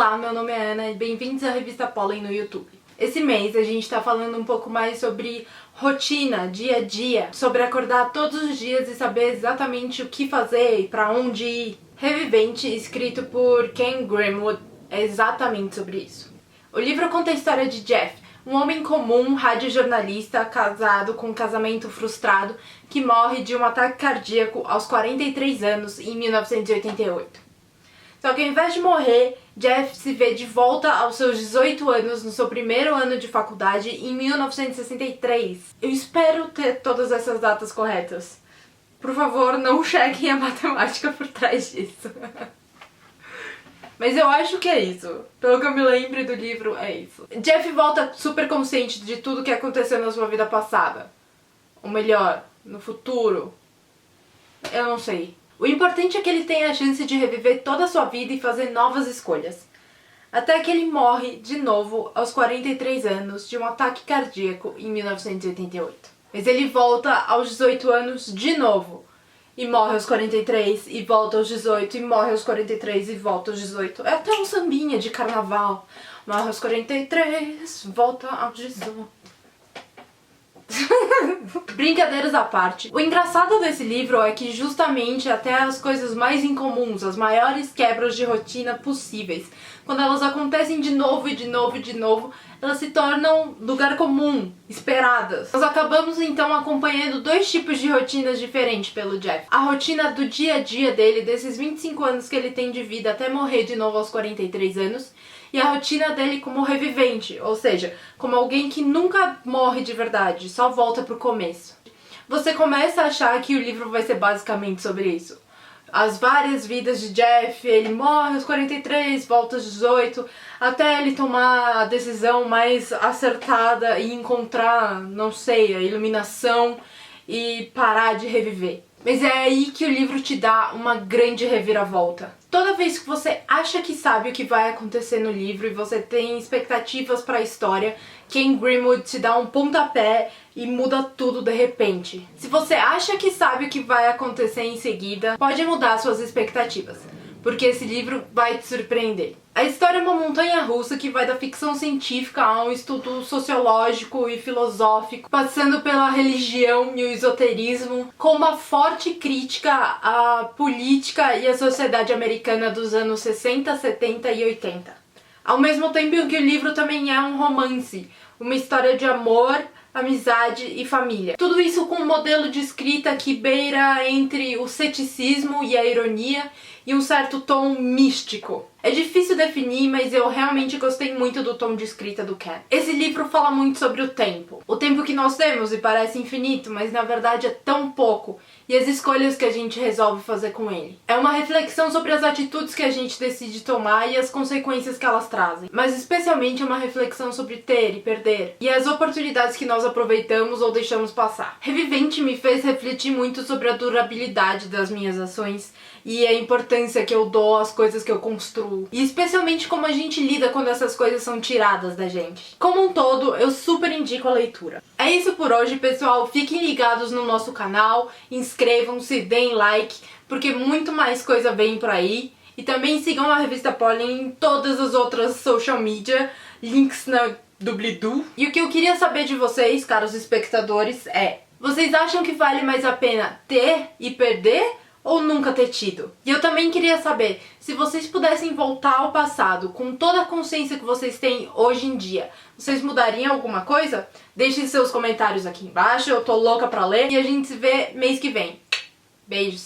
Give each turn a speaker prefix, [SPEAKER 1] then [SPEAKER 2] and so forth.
[SPEAKER 1] Olá, meu nome é Ana e bem-vindos à Revista Pollen no YouTube. Esse mês a gente tá falando um pouco mais sobre rotina, dia a dia, sobre acordar todos os dias e saber exatamente o que fazer e pra onde ir. Revivente, escrito por Ken Grimwood, é exatamente sobre isso. O livro conta a história de Jeff, um homem comum, radiojornalista, casado com um casamento frustrado, que morre de um ataque cardíaco aos 43 anos em 1988. Só que ao invés de morrer, Jeff se vê de volta aos seus 18 anos no seu primeiro ano de faculdade em 1963. Eu espero ter todas essas datas corretas. Por favor, não chequem a matemática por trás disso. Mas eu acho que é isso. Pelo que eu me lembro do livro, é isso. Jeff volta super consciente de tudo que aconteceu na sua vida passada. Ou melhor, no futuro. Eu não sei. O importante é que ele tenha a chance de reviver toda a sua vida e fazer novas escolhas. Até que ele morre de novo aos 43 anos de um ataque cardíaco em 1988. Mas ele volta aos 18 anos de novo. E morre aos 43, e volta aos 18, e morre aos 43, e volta aos 18. É até um sambinha de carnaval. Morre aos 43, volta aos 18. Brincadeiras à parte, o engraçado desse livro é que justamente até as coisas mais incomuns, as maiores quebras de rotina possíveis, quando elas acontecem de novo e de novo e de novo, elas se tornam lugar comum, esperadas. Nós acabamos então acompanhando dois tipos de rotinas diferentes pelo Jeff. A rotina do dia a dia dele, desses 25 anos que ele tem de vida até morrer de novo aos 43 anos, e a rotina dele como revivente, ou seja, como alguém que nunca morre de verdade, só volta pro começo. Você começa a achar que o livro vai ser basicamente sobre isso. As várias vidas de Jeff, ele morre aos 43, volta aos 18, até ele tomar a decisão mais acertada e encontrar, não sei, a iluminação e parar de reviver. Mas é aí que o livro te dá uma grande reviravolta. Toda vez que você acha que sabe o que vai acontecer no livro e você tem expectativas para a história, Ken Grimwood te dá um pontapé e muda tudo de repente. Se você acha que sabe o que vai acontecer em seguida, pode mudar suas expectativas, porque esse livro vai te surpreender. A história é uma montanha-russa que vai da ficção científica a um estudo sociológico e filosófico, passando pela religião e o esoterismo, com uma forte crítica à política e à sociedade americana dos anos 60, 70 e 80. Ao mesmo tempo que o livro também é um romance, uma história de amor, amizade e família. Tudo isso com um modelo de escrita que beira entre o ceticismo e a ironia e um certo tom místico. É difícil definir, mas eu realmente gostei muito do tom de escrita do Ken. Esse livro fala muito sobre o tempo. O tempo que nós temos e parece infinito, mas na verdade é tão pouco. E as escolhas que a gente resolve fazer com ele. É uma reflexão sobre as atitudes que a gente decide tomar e as consequências que elas trazem. Mas especialmente é uma reflexão sobre ter e perder. E as oportunidades que nós aproveitamos ou deixamos passar. Revivente me fez refletir muito sobre a durabilidade das minhas ações e a importância que eu dou às coisas que eu construo. E especialmente como a gente lida quando essas coisas são tiradas da gente. Como um todo, eu super indico a leitura. É isso por hoje, pessoal. Fiquem ligados no nosso canal, inscrevam-se, deem like, porque muito mais coisa vem por aí. E também sigam a Revista Pollen em todas as outras social media, links na doobly-doo. E o que eu queria saber de vocês, caros espectadores, é: vocês acham que vale mais a pena ter e perder ou nunca ter tido? E eu também queria saber, se vocês pudessem voltar ao passado com toda a consciência que vocês têm hoje em dia, vocês mudariam alguma coisa? Deixem seus comentários aqui embaixo, eu tô louca pra ler. E a gente se vê mês que vem. Beijos!